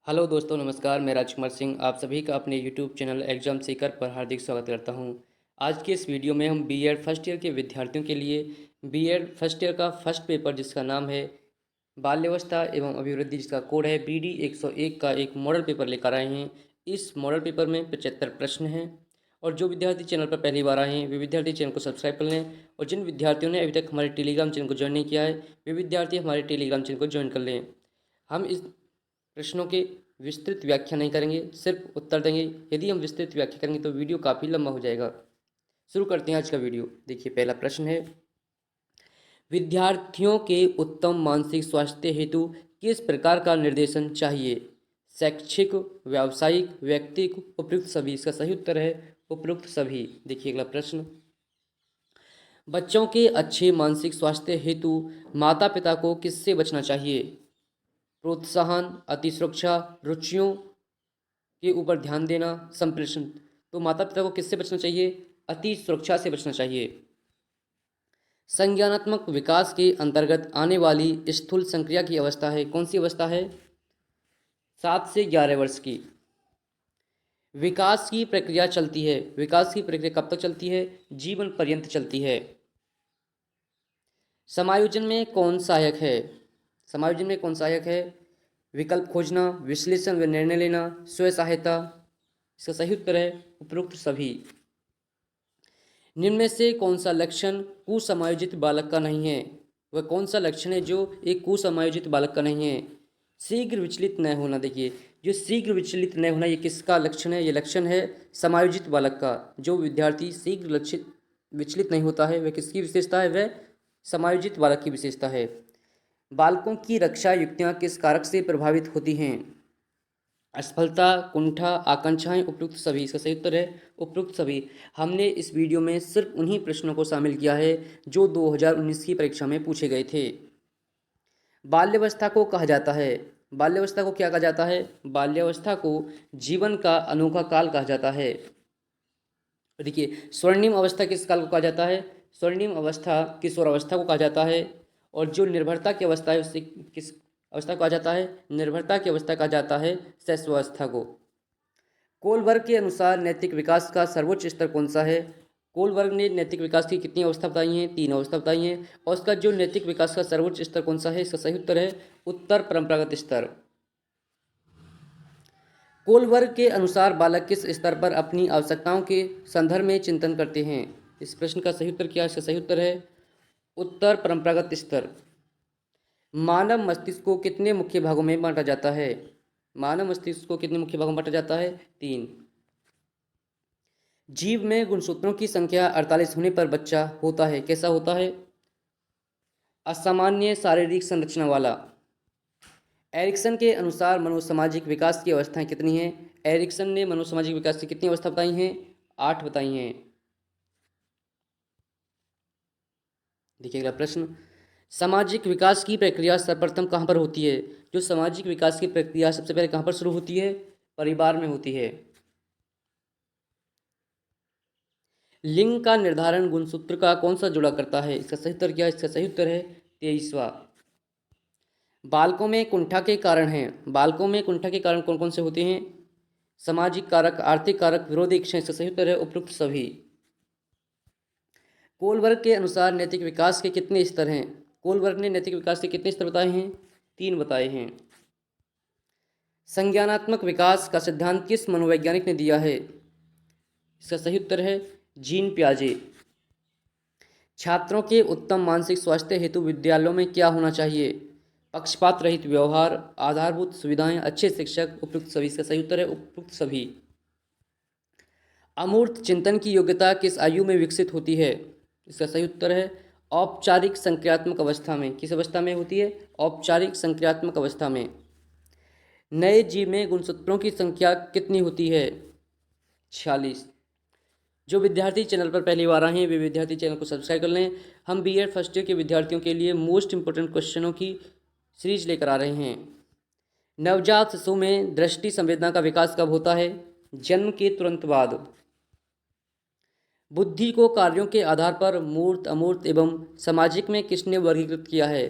Hello दोस्तों, नमस्कार। मैं राजकुमार सिंह आप सभी का अपने यूट्यूब चैनल एग्जाम सीकर पर हार्दिक स्वागत करता हूं। आज के इस वीडियो में हम बीएड फर्स्ट ईयर के विद्यार्थियों के लिए बीएड फर्स्ट ईयर का फर्स्ट पेपर जिसका नाम है बाल्यावस्था एवं अभिवृद्धि, जिसका कोड है BD 101 का एक मॉडल पेपर लेकर आए हैं। इस मॉडल पेपर में 75 प्रश्न हैं और जो विद्यार्थी चैनल पर पहली बार आए हैं वे विद्यार्थी चैनल को सब्सक्राइब कर लें, और जिन विद्यार्थियों ने अभी तक हमारे टेलीग्राम चैनल को ज्वाइन नहीं किया है वे विद्यार्थी हमारे टेलीग्राम चैनल को ज्वाइन कर लें। हम इस प्रश्नों की विस्तृत व्याख्या नहीं करेंगे, सिर्फ उत्तर देंगे। यदि हम विस्तृत व्याख्या करेंगे तो वीडियो काफ़ी लंबा हो जाएगा। शुरू करते हैं आज का वीडियो। देखिए, पहला प्रश्न है, विद्यार्थियों के उत्तम मानसिक स्वास्थ्य हेतु किस प्रकार का निर्देशन चाहिए? शैक्षिक, व्यावसायिक, व्यक्तिक, उपयुक्त सभी। इसका सही उत्तर है उपयुक्त सभी। देखिए अगला प्रश्न, बच्चों के अच्छे मानसिक स्वास्थ्य हेतु माता पिता को किससे बचना चाहिए? प्रोत्साहन, अतिसुरक्षा, रुचियों के ऊपर ध्यान देना, संप्रेषण। तो माता पिता को किससे बचना चाहिए? अति सुरक्षा से बचना चाहिए। संज्ञानात्मक विकास के अंतर्गत आने वाली स्थूल संक्रिया की अवस्था है, कौन सी अवस्था है? 7 से 11 वर्ष की। विकास की प्रक्रिया चलती है, विकास की प्रक्रिया कब तक चलती है? जीवन पर्यंत चलती है। समायोजन में कौन सहायक है? समायोजन में कौन सहायक है? विकल्प खोजना, विश्लेषण व निर्णय लेना, स्व सहायता। इसका सही उत्तर है उपरोक्त सभी। निम्न में से कौन सा लक्षण कुसमायोजित बालक का नहीं है? वह कौन सा लक्षण है जो एक कुसमायोजित बालक का नहीं है? शीघ्र विचलित न होना। देखिए, जो शीघ्र विचलित न होना ये किसका लक्षण है? ये लक्षण है समायोजित बालक का। जो विद्यार्थी शीघ्र विचलित नहीं होता है वह किसकी विशेषता है? वह समायोजित बालक की विशेषता है। बालकों की रक्षा युक्तियाँ किस कारक से प्रभावित होती हैं? असफलता, कुंठा, आकांक्षाएं, उपयुक्त सभी। इसका सही उत्तर है उपयुक्त सभी। हमने इस वीडियो में सिर्फ उन्हीं प्रश्नों को शामिल किया है जो 2019 की परीक्षा में पूछे गए थे। बाल्यावस्था को कहा जाता है, बाल्यावस्था को क्या कहा जाता है? बाल्यावस्था को जीवन का अनोखा काल कहा जाता है। देखिए, स्वर्णिम अवस्था किस काल को कहा जाता है? स्वर्णिम अवस्था किशोरावस्था को कहा जाता है। और जो निर्भरता की अवस्था है उससे किस अवस्था को कहा जाता है? निर्भरता की अवस्था कहा जाता है शैशवावस्था को। कोलबर्ग के अनुसार नैतिक विकास का सर्वोच्च स्तर कौन सा है? कोलबर्ग ने नैतिक विकास की कितनी अवस्था बताई हैं? 3 अवस्था बताई हैं। और उसका जो नैतिक विकास का सर्वोच्च स्तर कौन सा है? इसका सही उत्तर है उत्तर परंपरागत स्तर। कोलबर्ग के अनुसार बालक किस स्तर पर अपनी आवश्यकताओं के संदर्भ में चिंतन करते हैं? इस प्रश्न का सही उत्तर क्या है? इसका सही उत्तर है उत्तर परंपरागत स्तर। मानव मस्तिष्क को कितने मुख्य भागों में बांटा जाता है? मानव मस्तिष्क को कितने मुख्य भागों में बांटा जाता है? 3। जीव में गुणसूत्रों की संख्या 48 होने पर बच्चा होता है, कैसा होता है? असामान्य शारीरिक संरचना वाला। एरिक्सन के अनुसार मनोसामाजिक विकास की अवस्थाएं कितनी हैं? एरिक्सन ने मनोसामाजिक विकास की कितनी अवस्था बताई हैं? 8 बताई हैं। देखिए अगला प्रश्न, सामाजिक विकास की प्रक्रिया सर्वप्रथम कहाँ पर होती है? जो सामाजिक विकास की प्रक्रिया सबसे पहले कहाँ पर शुरू होती है? परिवार में होती है। लिंग का निर्धारण गुणसूत्र का कौन सा जुड़ा करता है? इसका सही उत्तर क्या है? इसका सही उत्तर है 23वां। बालकों में कुंठा के कारण हैं, बालकों में कुंठा के कारण कौन कौन से होते हैं? सामाजिक कारक, आर्थिक कारक, विरोधी इच्छा। इसका सही उत्तर है उपयुक्त सभी। कोलबर्ग के अनुसार नैतिक विकास के कितने स्तर हैं? कोलबर्ग ने नैतिक विकास के कितने स्तर बताए हैं? 3 बताए हैं। संज्ञानात्मक विकास का सिद्धांत किस मनोवैज्ञानिक ने दिया है? इसका सही उत्तर है जीन पियाजे। छात्रों के उत्तम मानसिक स्वास्थ्य हेतु विद्यालयों में क्या होना चाहिए? पक्षपात रहित व्यवहार, आधारभूत सुविधाएं, अच्छे शिक्षक, उपयुक्त सभी। इसका सही उत्तर है उपयुक्त सभी। अमूर्त चिंतन की योग्यता किस आयु में विकसित होती है? इसका सही उत्तर है औपचारिक संक्रियात्मक अवस्था में। किस अवस्था में होती है? औपचारिक संक्रियात्मक अवस्था में। नए जीव में गुणसूत्रों की संख्या कितनी होती है? 46। जो विद्यार्थी चैनल पर पहली बार आए हैं वे विद्यार्थी चैनल को सब्सक्राइब कर लें। हम बीएड फर्स्ट ईयर के विद्यार्थियों के लिए मोस्ट इंपोर्टेंट क्वेश्चनों की सीरीज लेकर आ रहे हैं। नवजात शिशु में दृष्टि संवेदना का विकास कब होता है? जन्म के तुरंत बाद। बुद्धि को कार्यों के आधार पर मूर्त, अमूर्त एवं सामाजिक में किसने वर्गीकृत किया है?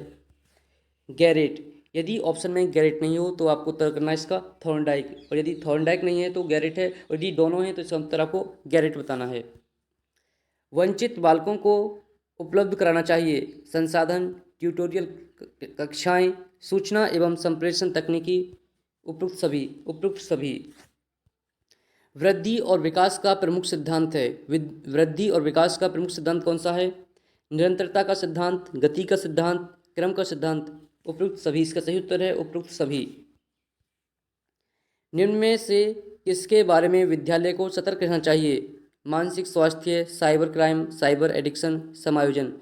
गैरेट। यदि ऑप्शन में गैरेट नहीं हो तो आपको उत्तर करना है इसका थॉर्नडाइक, और यदि थॉर्नडाइक नहीं है तो गैरेट है, और यदि दोनों हैं तो इसका उत्तर आपको गैरेट बताना है। वंचित बालकों को उपलब्ध कराना चाहिए संसाधन, ट्यूटोरियल कक्षाएं, सूचना एवं संप्रेषण तकनीकी, उपयुक्त सभी। वृद्धि और विकास का प्रमुख सिद्धांत है, वृद्धि और विकास का प्रमुख सिद्धांत कौन सा है? निरंतरता का सिद्धांत, गति का सिद्धांत, क्रम का सिद्धांत, उपयुक्त सभी। इसका सही उत्तर है उपयुक्त सभी। निम्न में से किसके बारे में विद्यालय को सतर्क रहना चाहिए? मानसिक स्वास्थ्य, साइबर क्राइम, साइबर एडिक्शन, समायोजन।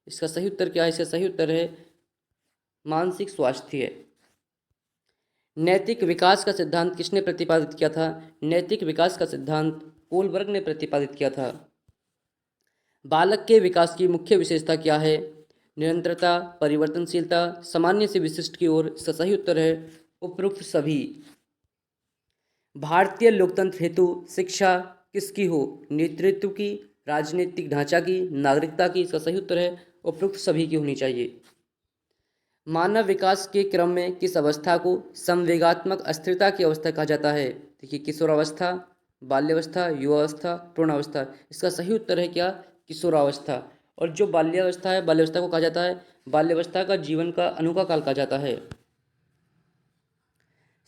इसका सही उत्तर क्या है? इसका सही उत्तर है मानसिक स्वास्थ्य। नैतिक विकास का सिद्धांत किसने प्रतिपादित किया था? नैतिक विकास का सिद्धांत कोलबर्ग ने प्रतिपादित किया था। बालक के विकास की मुख्य विशेषता क्या है? निरंतरता, परिवर्तनशीलता, सामान्य से विशिष्ट की ओर। इसका सही उत्तर है उपयुक्त सभी। भारतीय लोकतंत्र हेतु शिक्षा किसकी हो? नेतृत्व की, राजनीतिक ढांचा की, नागरिकता की। इसका सही उत्तर है उपयुक्त सभी की होनी चाहिए। मानव विकास के क्रम में किस अवस्था को संवेगात्मक अस्थिरता की अवस्था कहा जाता है? देखिए, किशोरावस्था, बाल्यावस्था, युवावस्था, प्रौढ़ावस्था। इसका सही उत्तर है क्या? किशोरावस्था। और जो बाल्यावस्था है, बाल्यावस्था को कहा जाता है, बाल्यावस्था का जीवन का अनोखा काल कहा जाता है।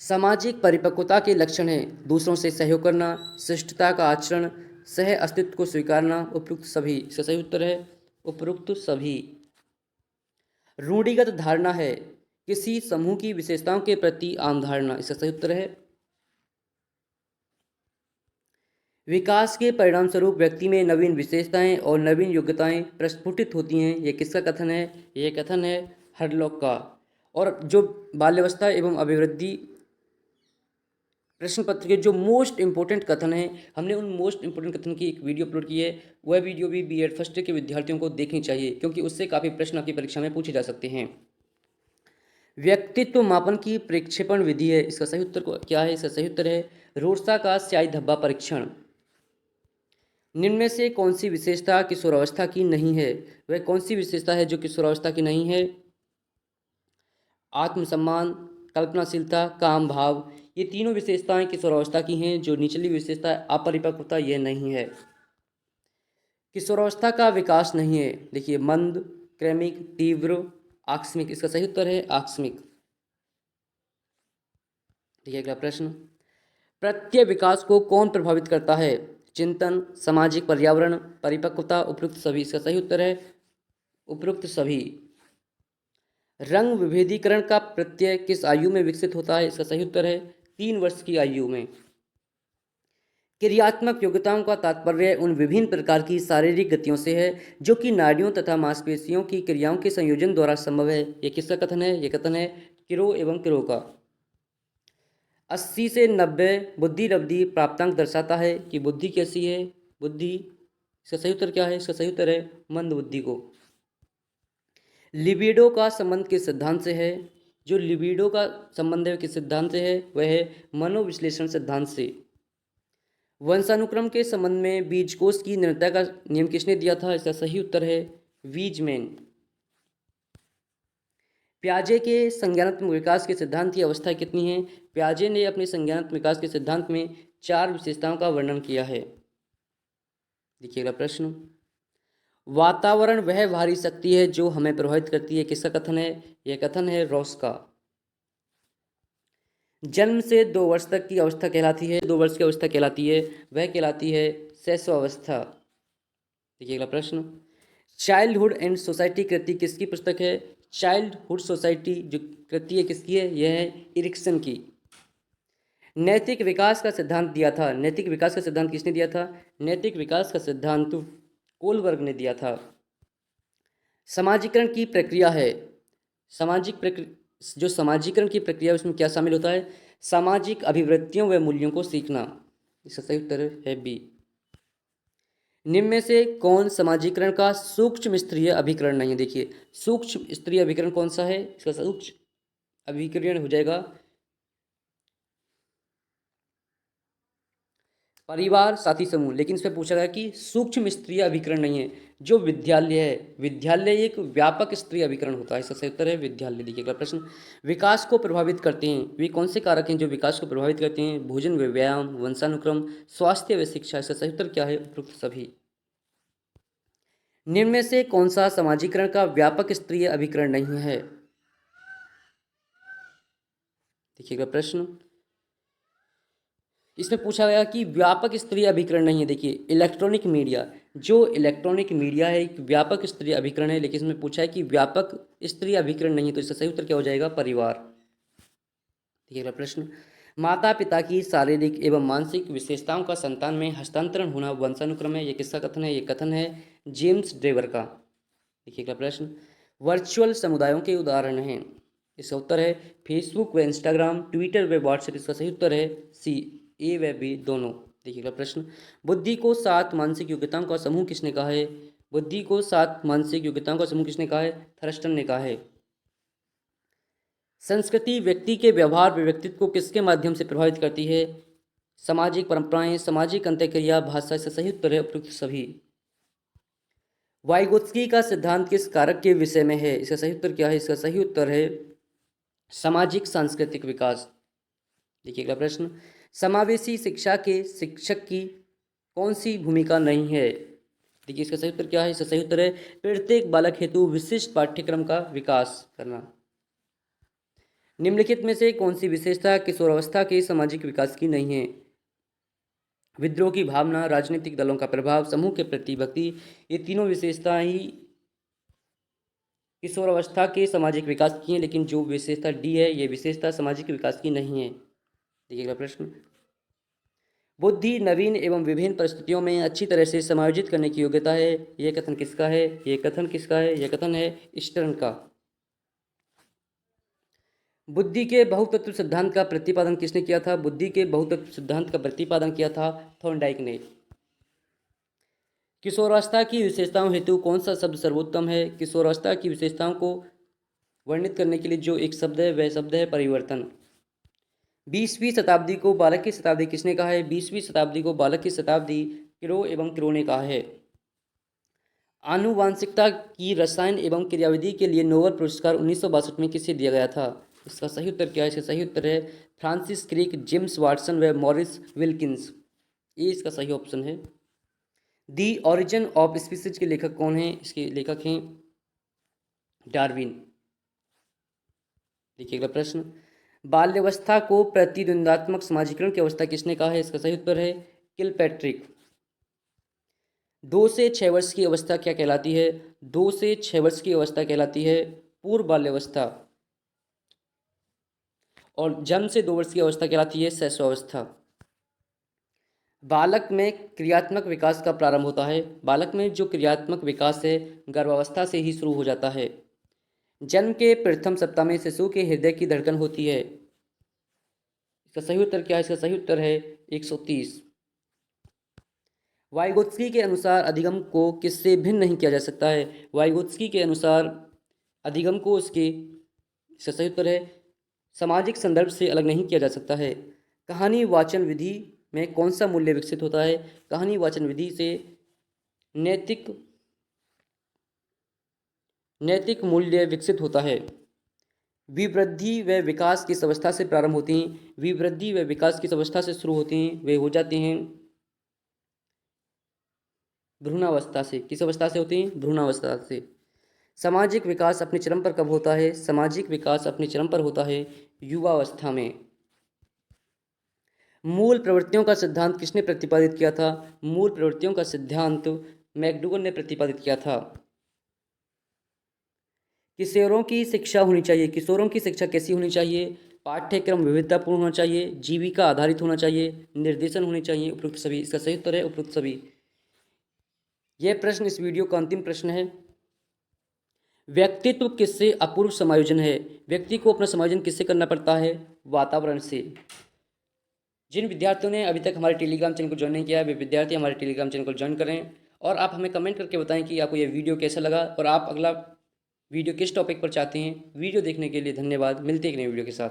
सामाजिक परिपक्वता के लक्षण हैं दूसरों से सहयोग करना, शिष्टता का आचरण, सह अस्तित्व को स्वीकारना, उपयुक्त सभी। इसका सही उत्तर है उपयुक्त सभी। रूढ़िगत धारणा है किसी समूह की विशेषताओं के प्रति आम धारणा। इसका सही उत्तर है विकास के परिणाम स्वरूप व्यक्ति में नवीन विशेषताएं और नवीन योग्यताएं प्रस्फुटित होती हैं। यह किसका कथन है? यह कथन है हडलॉक का। और जो बाल्यावस्था एवं अभिवृद्धि प्रश्न पत्र के जो मोस्ट इंपॉर्टेंट कथन है, हमने उन मोस्ट इंपॉर्टेंट कथन की एक वीडियो अपलोड की है। वह वीडियो भी बीएड फर्स्ट ईयर के विद्यार्थियों को देखनी चाहिए, क्योंकि उससे काफ़ी प्रश्न आपकी परीक्षा में पूछे जा सकते हैं। व्यक्तित्व मापन की प्रक्षेपण विधि है। इसका सही उत्तर क्या है? इसका सही उत्तर है रोर्सा का स्याही धब्बा परीक्षण। निम्न में से कौन सी विशेषता किशोरावस्था की नहीं है? वह कौन सी विशेषता है जो किशोरावस्था की नहीं है? आत्मसम्मान, कल्पनाशीलता, काम भाव। ये तीनों विशेषताएं किशोरावस्था की हैं। जो निचली विशेषता अपरिपक्वता, यह नहीं है। किशोरावस्था का विकास नहीं है। देखिए, मंद, क्रमिक, तीव्र, आकस्मिक। इसका सही उत्तर है आकस्मिक। देखिए अगला प्रश्न, प्रत्यय विकास को कौन प्रभावित करता है? चिंतन, सामाजिक पर्यावरण, परिपक्वता, उपयुक्त सभी। इसका सही उत्तर है उपयुक्त सभी। रंग विभेदीकरण का प्रत्यय किस आयु में विकसित होता है? इसका सही उत्तर है 3 वर्ष की आयु में। क्रियात्मक योग्यताओं का तात्पर्य उन विभिन्न प्रकार की शारीरिक गतियों से है जो कि नाड़ियों तथा मांसपेशियों की क्रियाओं के संयोजन द्वारा संभव है। यह किसका कथन है? यह कथन है किरो एवं किरो का। 80 से 90 बुद्धि लब्धि प्राप्तांक दर्शाता है कि बुद्धि कैसी है? बुद्धि। इसका सही उत्तर क्या है? इसका सही उत्तर है मंद बुद्धि को। लिबिडो का संबंध किस सिद्धांत से है? जो लिबिडो का संबंध है किस सिद्धांत से है? वह है मनोविश्लेषण सिद्धांत से। वंशानुक्रम के संबंध में बीजकोष की निरंतरता का नियम किसने दिया था? इसका सही उत्तर है वीजमैन। प्याजे के संज्ञानात्मक विकास के सिद्धांत की अवस्था कितनी है? प्याजे ने अपने संज्ञानात्मक विकास के सिद्धांत में 4 विशेषताओं का वर्णन किया है। देखिएगा प्रश्न, वातावरण वह भारी शक्ति है जो हमें प्रभावित करती है। किसका कथन है? यह कथन है रॉस का। जन्म से 2 वर्ष तक की अवस्था कहलाती है, 2 वर्ष की अवस्था कहलाती है, वह कहलाती है शैशवावस्था। देखिए अगला प्रश्न, चाइल्डहुड एंड सोसाइटी कृति किसकी पुस्तक है? चाइल्डहुड सोसाइटी जो कृति है किसकी है? यह है इरिक्सन की। नैतिक विकास का सिद्धांत दिया था। नैतिक विकास का सिद्धांत किसने दिया था? नैतिक विकास का सिद्धांत कोलबर्ग ने दिया था। समाजीकरण की प्रक्रिया है, जो समाजीकरण की प्रक्रिया उसमें क्या शामिल होता है? सामाजिक अभिवृत्तियों व मूल्यों को सीखना। इसका सही उत्तर है बी। निम्न में से कौन समाजीकरण का सूक्ष्म स्तरीय अभिकरण नहीं है? देखिए, सूक्ष्म स्तरीय अभिकरण कौन सा है? इसका सूक्ष्म अभिकरण हो जाएगा परिवार साथी समूह, लेकिन इसमें पूछा गया कि सूक्ष्म स्तरीय अभिकरण नहीं है। जो विद्यालय है, विद्यालय एक व्यापक स्तरीय अभिकरण होता है। इसका सही उत्तर है विद्यालय। देखिए अगला प्रश्न, विकास को प्रभावित करते हैं वे कौन से कारक हैं जो विकास को प्रभावित करते हैं? भोजन व व्यायाम, वंशानुक्रम, स्वास्थ्य व शिक्षा। इसका सही उत्तर क्या है? उपरोक्त सभी। निम्न में से कौन सा समाजीकरण का व्यापक स्तरीय अभिकरण नहीं है? देखिएगा प्रश्न, इसमें पूछा गया कि व्यापक स्तरीय अभिकरण नहीं है। देखिए इलेक्ट्रॉनिक मीडिया, जो इलेक्ट्रॉनिक मीडिया है एक व्यापक स्तरीय अभिकरण है, लेकिन इसमें पूछा है कि व्यापक स्तरीय अभिकरण नहीं है, तो इसका सही उत्तर क्या हो जाएगा? परिवार। देखिए अगला प्रश्न, माता पिता की शारीरिक एवं मानसिक विशेषताओं का संतान में हस्तांतरण होना वंशानुक्रम है। ये किसका कथन है? ये कथन है जेम्स ड्रेवर का। देखिए अगला प्रश्न, वर्चुअल समुदायों के उदाहरण हैं। इसका उत्तर है फेसबुक व इंस्टाग्राम, ट्विटर व व्हाट्सएप। इसका सही उत्तर है सी, ए व बी दोनों। देखिए अगला प्रश्न, बुद्धि को 7 मानसिक योग्यताओं का समूह किसने कहा है? बुद्धि को 7 मानसिक योग्यताओं का समूह किसने कहा है? थर्स्टन ने कहा है। संस्कृति व्यक्ति के व्यवहार व व्यक्तित्व को किसके माध्यम से प्रभावित करती है? सामाजिक परंपराएं, सामाजिक अंतःक्रिया, भाषा। इसका सही उत्तर है उपयुक्त सभी। वाइगोत्स्की का सिद्धांत किस कारक के विषय में है? इसका सही उत्तर क्या है? इसका सही उत्तर है सामाजिक सांस्कृतिक विकास। देखिए अगला प्रश्न, समावेशी शिक्षा के शिक्षक की कौन सी भूमिका नहीं है? देखिए इसका सही उत्तर क्या है? इसका सही उत्तर है प्रत्येक बालक हेतु विशिष्ट पाठ्यक्रम का विकास करना। निम्नलिखित में से कौन सी विशेषता किशोरावस्था के सामाजिक विकास की नहीं है? विद्रोह की भावना, राजनीतिक दलों का प्रभाव, समूह के प्रति भक्ति। ये तीनों विशेषता ही किशोरावस्था के सामाजिक विकास की हैं, लेकिन जो विशेषता डी है ये विशेषता सामाजिक विकास की नहीं है। देखिएगा प्रश्न, बुद्धि नवीन एवं विभिन्न परिस्थितियों में अच्छी तरह से समायोजित करने की योग्यता है। यह कथन किसका है? यह कथन किसका है? यह कथन है स्टर्न का। बुद्धि के बहुतत्व सिद्धांत का प्रतिपादन किसने किया था? बुद्धि के बहुतत्व सिद्धांत का प्रतिपादन किया था थॉर्नडाइक ने। किशोरावस्था की विशेषताओं हेतु कौन सा शब्द सर्वोत्तम है? किशोरावस्था की विशेषताओं को वर्णित करने के लिए जो एक शब्द है वह शब्द है परिवर्तन। 20वीं शताब्दी को बालक की शताब्दी किसने कहा है? 20वीं शताब्दी को बालक की शताब्दी क्रो एवं क्रो ने कहा है। आनुवांशिकता की रसायन एवं क्रियाविधि के लिए नोबेल पुरस्कार 1962 में किसे दिया गया था? इसका सही उत्तर क्या है? इसका सही उत्तर है फ्रांसिस क्रिक, जेम्स वाटसन व मॉरिस विल्किंस। ये इसका सही ऑप्शन है। दी ऑरिजिन ऑफ स्पीसीज के लेखक कौन हैं? इसके लेखक हैं डार्विन। देखिए अगला प्रश्न, बाल्यावस्था को प्रतिद्वंद्वात्मक समाजीकरण की अवस्था किसने कहा है? इसका सही उत्तर है किलपैट्रिक। 2 से 6 वर्ष की अवस्था क्या कहलाती है? 2 से 6 वर्ष की अवस्था कहलाती है पूर्व बाल्यावस्था, और जन्म से 2 वर्ष की अवस्था कहलाती है शैशवावस्था। बालक में क्रियात्मक विकास का प्रारंभ होता है। बालक में जो क्रियात्मक विकास है गर्भावस्था से ही शुरू हो जाता है। जन्म के प्रथम सप्ताह में शिशु के हृदय की धड़कन होती है। इसका सही उत्तर क्या है? इसका सही उत्तर है 130। वाइगोत्स्की के अनुसार अधिगम को किससे भिन्न नहीं किया जा सकता है? वाइगोत्स्की के अनुसार अधिगम को इसका सही उत्तर है सामाजिक संदर्भ से अलग नहीं किया जा सकता है। कहानी वाचन विधि में कौन सा मूल्य विकसित होता है? कहानी वाचन विधि से नैतिक मूल्य विकसित होता है। विवृद्धि व विकास किस अवस्था से प्रारंभ होती हैं? विवृद्धि व विकास किस अवस्था से शुरू होती हैं? वे हो जाते हैं भ्रूणावस्था से। किस अवस्था से होती हैं? भ्रूणावस्था से। सामाजिक विकास अपने चरम पर कब होता है? सामाजिक विकास अपने चरम पर होता है युवावस्था में। मूल प्रवृत्तियों का सिद्धांत किसने प्रतिपादित किया था? मूल प्रवृत्तियों का सिद्धांत मैकडूगल ने प्रतिपादित किया था। किशोरों की शिक्षा होनी चाहिए। किशोरों की शिक्षा कैसी होनी चाहिए? पाठ्यक्रम विविधतापूर्ण होना चाहिए, जीविका आधारित होना चाहिए, निर्देशन होने चाहिए। उपयुक्त सभी। इसका सही उत्तर है उपयुक्त सभी। यह प्रश्न इस वीडियो का अंतिम प्रश्न है। व्यक्तित्व किससे अपूर्व समायोजन है? व्यक्ति को अपना समायोजन किससे करना पड़ता है? वातावरण से। जिन विद्यार्थियों ने अभी तक हमारे टेलीग्राम चैनल को ज्वाइन नहीं किया है वे विद्यार्थी हमारे टेलीग्राम चैनल को ज्वाइन करें, और आप हमें कमेंट करके बताएं कि आपको यह वीडियो कैसा लगा और आप अगला वीडियो किस टॉपिक पर चाहते हैं। वीडियो देखने के लिए धन्यवाद। मिलते हैं एक नई वीडियो के साथ।